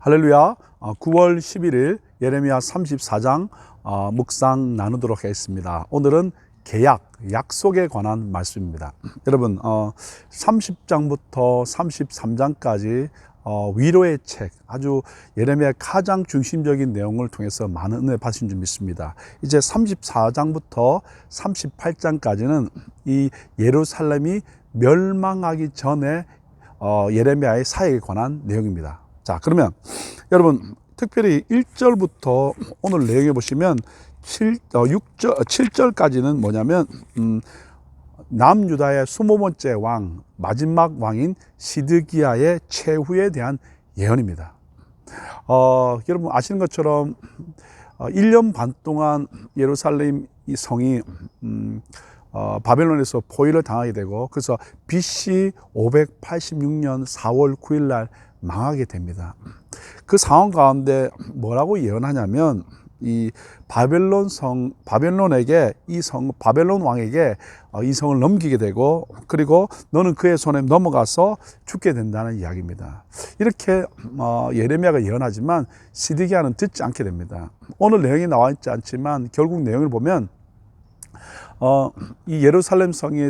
할렐루야. 9월 11일 예레미야 34장 묵상 나누도록 하겠습니다. 오늘은 계약, 약속에 관한 말씀입니다. 여러분 30장부터 33장까지 위로의 책, 아주 예레미야의 가장 중심적인 내용을 통해서 많은 은혜 받으신 줄 믿습니다. 이제 34장부터 38장까지는 이 예루살렘이 멸망하기 전에 예레미야의 사역에 관한 내용입니다. 자, 그러면 여러분 특별히 1절부터 오늘 내용에 보시면 7절까지는 뭐냐면 남유다의 20번째 왕, 마지막 왕인 시드기야의 최후에 대한 예언입니다. 여러분 아시는 것처럼 1년 반 동안 예루살렘 이 성이 바벨론에서 포위를 당하게 되고, 그래서 BC 586년 4월 9일 날 망하게 됩니다. 그 상황 가운데 뭐라고 예언하냐면, 이 바벨론 바벨론에게 바벨론 왕에게 이 성을 넘기게 되고, 그리고 너는 그의 손에 넘어가서 죽게 된다는 이야기입니다. 이렇게 예레미야가 예언하지만 시드기야는 듣지 않게 됩니다. 오늘 내용이 나와 있지 않지만 결국 내용을 보면 이 예루살렘 성이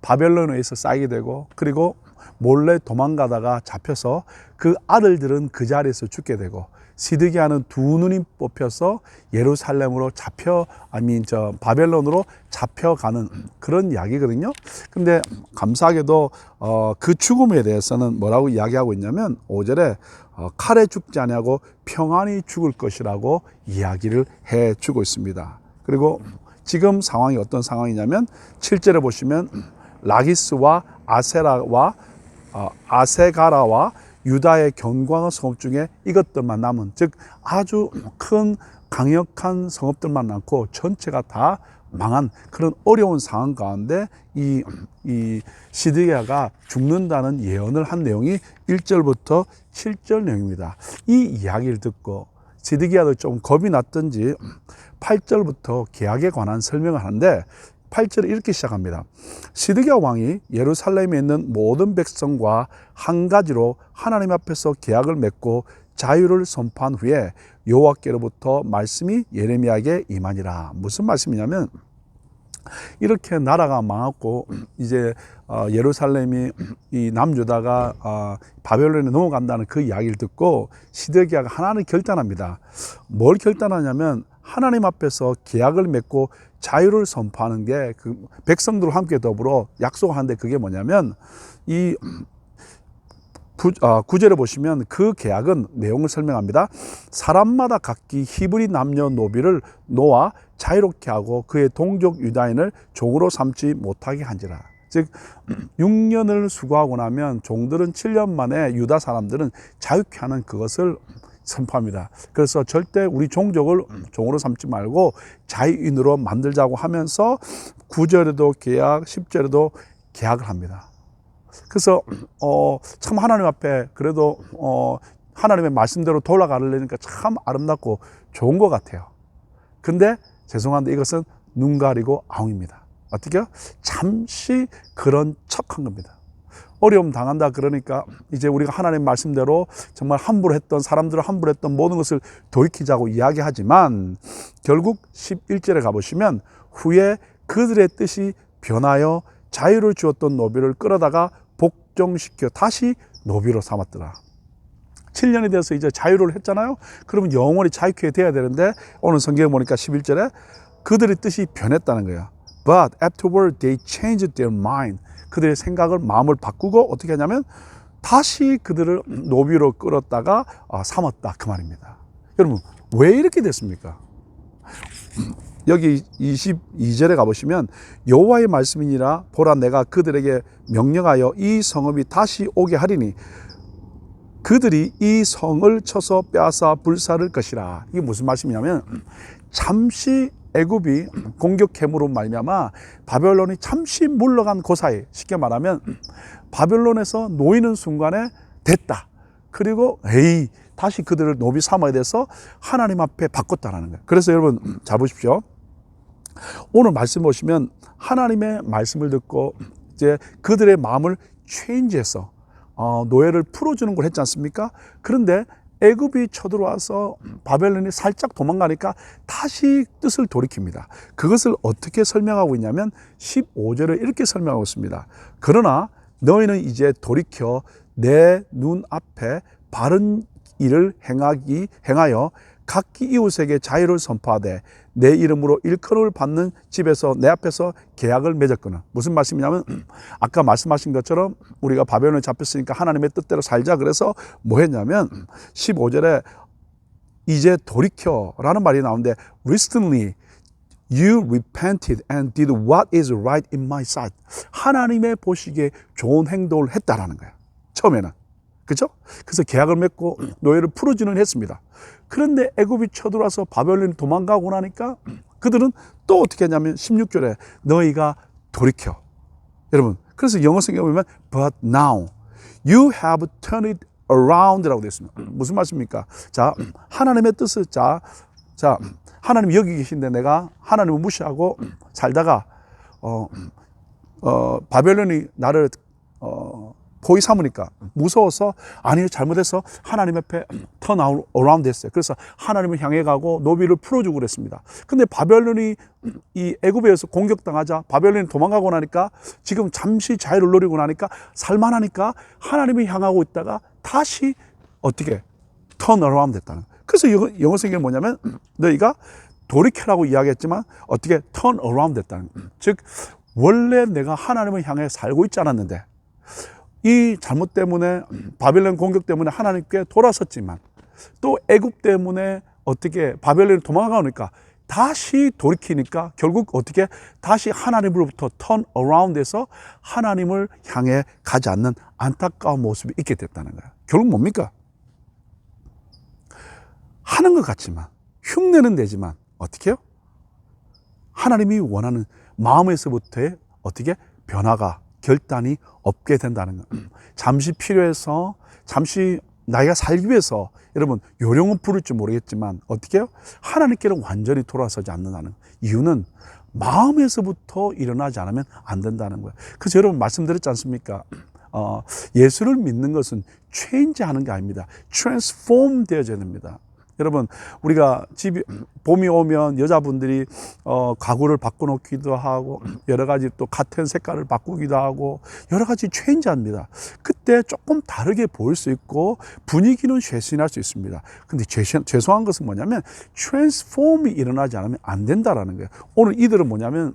바벨론에 의해서 쌓이게 되고, 그리고 몰래 도망가다가 잡혀서 그 아들들은 그 자리에서 죽게 되고, 시드기야는 두 눈이 뽑혀서 예루살렘으로 바벨론으로 잡혀가는 그런 이야기거든요. 근데 감사하게도 그 죽음에 대해서는 뭐라고 이야기하고 있냐면 5절에 칼에 죽지 아니하고 평안히 죽을 것이라고 이야기를 해주고 있습니다. 그리고 지금 상황이 어떤 상황이냐면 7절에 보시면 라기스와 아세가라와 유다의 견고한 성읍 중에 이것들만 남은, 즉 아주 큰 강력한 성읍들만 남고 전체가 다 망한 그런 어려운 상황 가운데 이 시드기야가 죽는다는 예언을 한 내용이 1절부터 7절 내용입니다. 이 이야기를 듣고 시드기야도 좀 겁이 났던지 8절부터 계약에 관한 설명을 하는데, 8절에 이렇게 시작합니다. 시드기야 왕이 예루살렘에 있는 모든 백성과 한 가지로 하나님 앞에서 계약을 맺고 자유를 선포한 후에 여호와께로부터 말씀이 예레미야에게 임하니라. 무슨 말씀이냐면, 이렇게 나라가 망했고 이제 예루살렘이 이 남유다가 바벨론에 넘어간다는 그 이야기를 듣고 시드기야가 하나를 결단합니다. 뭘 결단하냐면, 하나님 앞에서 계약을 맺고 자유를 선포하는 게 그 백성들과 함께 더불어 약속하는데, 그게 뭐냐면 이 9절에 보시면 그 계약은 내용을 설명합니다. 사람마다 각기 히브리 남녀 노비를 놓아 자유롭게 하고 그의 동족 유다인을 종으로 삼지 못하게 한지라. 즉 6년을 수고하고 나면 종들은 7년 만에 유다 사람들은 자유케 하는 그것을 선포합니다. 그래서 절대 우리 종족을 종으로 삼지 말고 자유인으로 만들자고 하면서 9절에도 계약, 10절에도 계약을 합니다. 그래서 참 하나님 앞에 그래도 하나님의 말씀대로 돌아가려니까 참 아름답고 좋은 것 같아요. 근데 죄송한데 이것은 눈 가리고 아웅입니다. 어떻게요? 잠시 그런 척한 겁니다. 어려움 당한다 그러니까 이제 우리가 하나님 말씀대로 정말 사람들을 함부로 했던 모든 것을 돌이키자고 이야기하지만, 결국 11절에 가보시면 후에 그들의 뜻이 변하여 자유를 주었던 노비를 끌어다가 복종시켜 다시 노비로 삼았더라. 7년이 돼서 이제 자유를 했잖아요. 그러면 영원히 자유케 돼야 되는데, 오늘 성경에 보니까 11절에 그들의 뜻이 변했다는 거예요. But afterward they changed their mind. 그들의 마음을 바꾸고 어떻게 하냐면 다시 그들을 노비로 끌었다가 삼았다, 그 말입니다. 여러분 왜 이렇게 됐습니까? 여기 22절에 가보시면 여호와의 말씀이니라, 보라 내가 그들에게 명령하여 이 성읍이 다시 오게 하리니 그들이 이 성을 쳐서 빼앗아 불사를 것이라. 이게 무슨 말씀이냐면, 잠시 애굽이 공격함으로 말미암아 바벨론이 잠시 물러간 그 사이, 쉽게 말하면 바벨론에서 놓이는 순간에 됐다. 그리고 다시 그들을 노비 삼아야 돼서 하나님 앞에 바꿨다는 거예요. 그래서 여러분 잘 보십시오. 오늘 말씀 보시면 하나님의 말씀을 듣고 이제 그들의 마음을 체인지해서 노예를 풀어주는 걸 했지 않습니까? 그런데 애굽이 쳐들어와서 바벨론이 살짝 도망가니까 다시 뜻을 돌이킵니다. 그것을 어떻게 설명하고 있냐면 15절에 이렇게 설명하고 있습니다. 그러나 너희는 이제 돌이켜 내 눈앞에 바른 일을 행하여 각기 이웃에게 자유를 선포하되 내 이름으로 일컬음을 받는 집에서 내 앞에서 계약을 맺었거나. 무슨 말씀이냐면 아까 말씀하신 것처럼 우리가 바벨론에 잡혔으니까 하나님의 뜻대로 살자. 그래서 뭐 했냐면 15절에 이제 돌이켜라는 말이 나오는데 recently you repented and did what is right in my sight. 하나님의 보시기에 좋은 행동을 했다라는 거야. 처음에는. 그렇죠? 그래서 계약을 맺고 노예를 풀어주는 했습니다. 그런데 애굽이 쳐들어와서 바벨론이 도망가고 나니까 그들은 또 어떻게 했냐면 16절에 너희가 돌이켜. 여러분, 그래서 영어 성경에 보면 but now you have turned it around라고 되어 있습니다. 무슨 말씀입니까? 자, 하나님의 뜻을 자 하나님 여기 계신데 내가 하나님을 무시하고 살다가 바벨론이 나를 포위 삼으니까 무서워서 아니 잘못해서 하나님 앞에 턴 어라운드 했어요. 그래서 하나님을 향해 가고 노비를 풀어주고 그랬습니다. 근데 바벨론이 이 애굽에서 공격당하자 바벨론이 도망가고 나니까 지금 잠시 자유를 누리고 나니까 살만하니까 하나님을 향하고 있다가 다시 어떻게 턴 어라운드 했다는 거예요. 그래서 영어 성경이 뭐냐면 너희가 돌이켜라고 이야기했지만 어떻게 턴 어라운드 했다는 거예요. 즉 원래 내가 하나님을 향해 살고 있지 않았는데 이 잘못 때문에 바벨론 공격 때문에 하나님께 돌아섰지만 또 애굽 때문에 어떻게 바벨론이 도망가니까 다시 돌이키니까 결국 어떻게 다시 하나님으로부터 턴 어라운드해서 하나님을 향해 가지 않는 안타까운 모습이 있게 됐다는 거예요. 결국 뭡니까? 하는 것 같지만 흉내는 내지만 어떻게 해요? 하나님이 원하는 마음에서부터의 어떻게 변화가 결단이 없게 된다는 거예요. 잠시 필요해서 잠시 나이가 살기 위해서 여러분 요령은 부를지 모르겠지만 어떻게 해요? 하나님께는 완전히 돌아서지 않는다는 거예요. 이유는 마음에서부터 일어나지 않으면 안 된다는 거예요. 그래서 여러분 말씀드렸지 않습니까? 예수를 믿는 것은 체인지하는 게 아닙니다. 트랜스폼 되어져야 됩니다. 여러분 우리가 봄이 오면 여자분들이 가구를 바꿔놓기도 하고 여러 가지 또 같은 색깔을 바꾸기도 하고 여러 가지 체인지합니다. 그때 조금 다르게 보일 수 있고 분위기는 쇄신할 수 있습니다. 근데 죄송한 것은 뭐냐면 트랜스폼이 일어나지 않으면 안 된다라는 거예요. 오늘 이들은 뭐냐면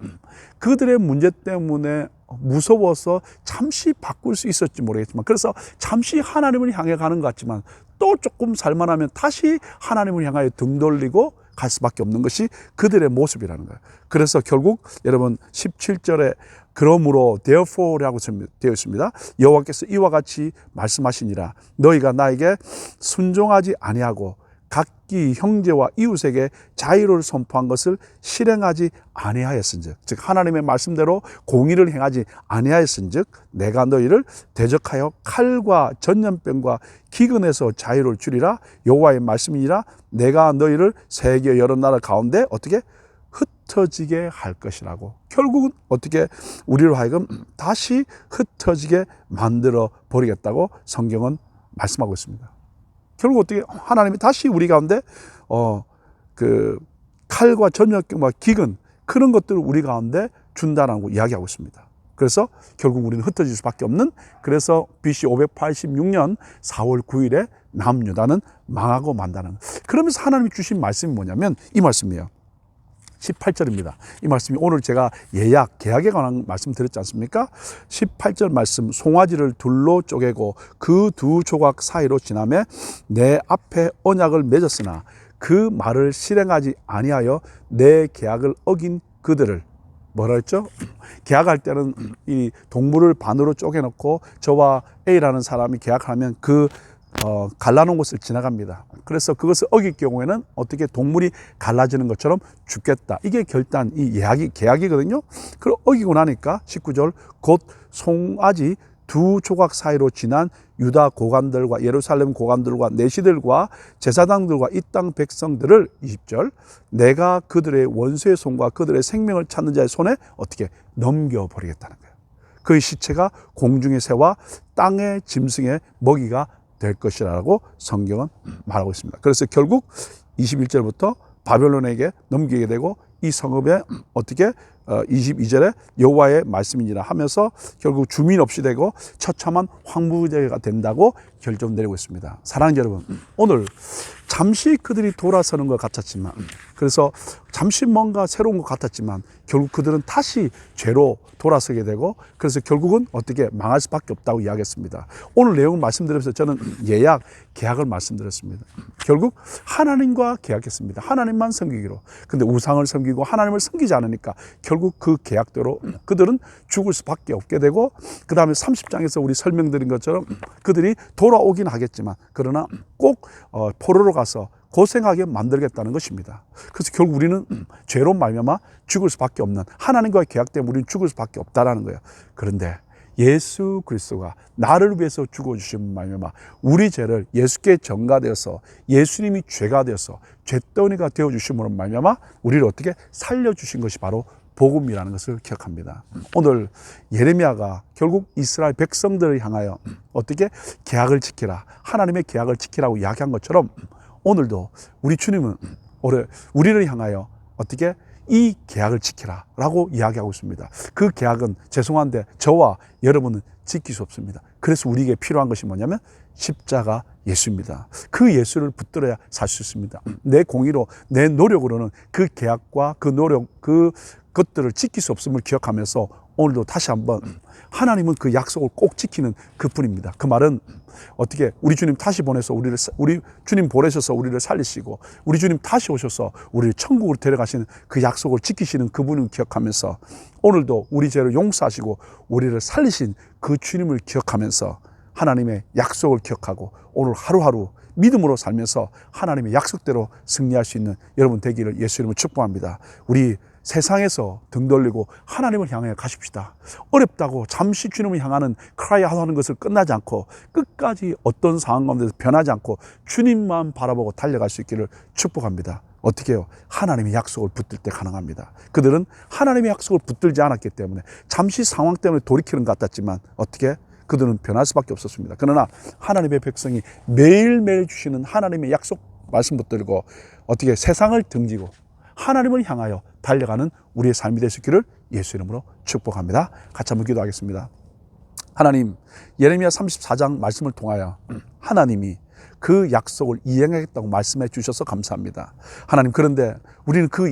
그들의 문제 때문에 무서워서 잠시 바꿀 수 있었지 모르겠지만 그래서 잠시 하나님을 향해 가는 것 같지만 또 조금 살만하면 다시 하나님을 향하여 등 돌리고 갈 수밖에 없는 것이 그들의 모습이라는 거예요. 그래서 결국 여러분 17절에 그러므로 therefore라고 되어 있습니다. 여호와께서 이와 같이 말씀하시니라 너희가 나에게 순종하지 아니하고 각기 형제와 이웃에게 자유를 선포한 것을 실행하지 아니하였은즉 즉 하나님의 말씀대로 공의를 행하지 아니하였은즉 내가 너희를 대적하여 칼과 전염병과 기근에서 자유를 주리라 여호와의 말씀이니라 내가 너희를 세계 여러 나라 가운데 어떻게 흩어지게 할 것이라고 결국은 어떻게 우리로 하여금 다시 흩어지게 만들어 버리겠다고 성경은 말씀하고 있습니다. 결국 어떻게 하나님이 다시 우리 가운데 그 칼과 전염병과 기근 그런 것들을 우리 가운데 준다라고 이야기하고 있습니다. 그래서 결국 우리는 흩어질 수밖에 없는 그래서 BC 586년 4월 9일에 남유다는 망하고 만다는 그러면서 하나님이 주신 말씀이 뭐냐면 이 말씀이에요. 18절입니다. 이 말씀이 오늘 제가 계약에 관한 말씀 드렸지 않습니까? 18절 말씀 송아지를 둘로 쪼개고 그 두 조각 사이로 지나매 내 앞에 언약을 맺었으나 그 말을 실행하지 아니하여 내 계약을 어긴 그들을 뭐라 했죠? 계약할 때는 이 동물을 반으로 쪼개놓고 저와 A라는 사람이 계약하면 그 갈라놓은 곳을 지나갑니다. 그래서 그것을 어길 경우에는 어떻게 동물이 갈라지는 것처럼 죽겠다. 이게 결단, 이 계약이거든요. 그걸 어기고 나니까 19절 곧 송아지 두 조각 사이로 지난 유다 고관들과 예루살렘 고관들과 내시들과 제사장들과 이 땅 백성들을 20절 내가 그들의 원수의 손과 그들의 생명을 찾는 자의 손에 어떻게 넘겨버리겠다는 거예요. 그의 시체가 공중의 새와 땅의 짐승의 먹이가 될 것이라고 성경은 말하고 있습니다. 그래서 결국 21절부터 바벨론에게 넘기게 되고 이 성읍에 어떻게 22절에 여호와의 말씀이니라 하면서 결국 주민 없이 되고 처참한 황무지가 된다고 결정 내리고 있습니다. 사랑하는 여러분, 오늘 잠시 그들이 돌아서는 것 같았지만, 그래서 잠시 뭔가 새로운 것 같았지만 결국 그들은 다시 죄로 돌아서게 되고, 그래서 결국은 어떻게 망할 수밖에 없다고 이야기했습니다. 오늘 내용을 말씀드리면서 저는 예약, 계약을 말씀드렸습니다. 결국 하나님과 계약했습니다. 하나님만 섬기기로. 근데 우상을 섬기고 하나님을 섬기지 않으니까 결국 그 계약대로 그들은 죽을 수밖에 없게 되고, 그 다음에 30장에서 우리 설명드린 것처럼 그들이 돌아오긴 하겠지만 그러나 꼭 포로로 가서 고생하게 만들겠다는 것입니다. 그래서 결국 우리는 죄로 말미암아 죽을 수밖에 없는, 하나님과의 계약 때문에 우리는 죽을 수밖에 없다라는 거예요. 그런데 예수 그리스도가 나를 위해서 죽어주신 말미암아 우리 죄를 예수께 전가되어서 예수님이 죄가 되어서 죄덩이가 되어주심으로 말미암아 우리를 어떻게 살려주신 것이 바로 복음이라는 것을 기억합니다. 오늘 예레미야가 결국 이스라엘 백성들을 향하여 어떻게 계약을 지키라, 하나님의 계약을 지키라고 이야기한 것처럼 오늘도 우리 주님은 우리를 향하여 어떻게 이 계약을 지키라 라고 이야기하고 있습니다. 그 계약은 죄송한데 저와 여러분은 지킬 수 없습니다. 그래서 우리에게 필요한 것이 뭐냐면 십자가 예수입니다. 그 예수를 붙들어야 살 수 있습니다. 내 공의로, 내 노력으로는 그 계약과 그 노력, 그것들을 지킬 수 없음을 기억하면서 오늘도 다시 한번 하나님은 그 약속을 꼭 지키는 그분입니다. 그 말은 어떻게 우리 주님 다시 보내서 우리 주님 보내셔서 우리를 살리시고 우리 주님 다시 오셔서 우리를 천국으로 데려가시는 그 약속을 지키시는 그분을 기억하면서 오늘도 우리 죄를 용서하시고 우리를 살리신 그 주님을 기억하면서 하나님의 약속을 기억하고 오늘 하루하루 믿음으로 살면서 하나님의 약속대로 승리할 수 있는 여러분 되기를 예수 이름으로 축복합니다. 우리 세상에서 등 돌리고 하나님을 향해 가십시다. 어렵다고 잠시 주님을 향하는 크라이하는 것을 끝나지 않고 끝까지 어떤 상황 가운데서 변하지 않고 주님만 바라보고 달려갈 수 있기를 축복합니다. 어떻게 해요? 하나님의 약속을 붙들 때 가능합니다. 그들은 하나님의 약속을 붙들지 않았기 때문에 잠시 상황 때문에 돌이키는 것 같았지만 어떻게? 그들은 변할 수밖에 없었습니다. 그러나 하나님의 백성이 매일매일 주시는 하나님의 약속 말씀 붙들고 어떻게 세상을 등지고 하나님을 향하여 달려가는 우리의 삶이 될 수 있기를 예수 이름으로 축복합니다. 같이 한번 기도하겠습니다. 하나님, 예레미야 34장 말씀을 통하여 하나님이 그 약속을 이행하겠다고 말씀해 주셔서 감사합니다. 하나님, 그런데 우리는 그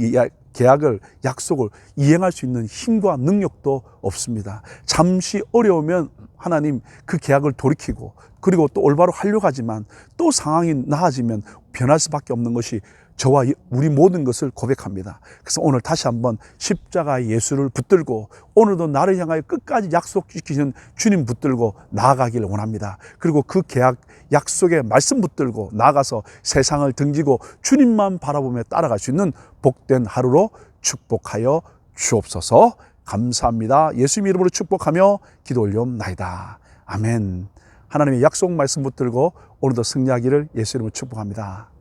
계약을, 약속을 이행할 수 있는 힘과 능력도 없습니다. 잠시 어려우면 하나님 그 계약을 돌이키고 그리고 또 올바로 하려고 하지만 또 상황이 나아지면 변할 수밖에 없는 것이 저와 우리 모든 것을 고백합니다. 그래서 오늘 다시 한번 십자가의 예수를 붙들고 오늘도 나를 향하여 끝까지 약속지키시는 주님 붙들고 나아가기를 원합니다. 그리고 그 계약 약속의 말씀 붙들고 나아가서 세상을 등지고 주님만 바라보며 따라갈 수 있는 복된 하루로 축복하여 주옵소서. 감사합니다. 예수님 이름으로 축복하며 기도 올려옵나이다. 아멘. 하나님의 약속 말씀 붙들고 오늘도 승리하기를 예수 이름으로 축복합니다.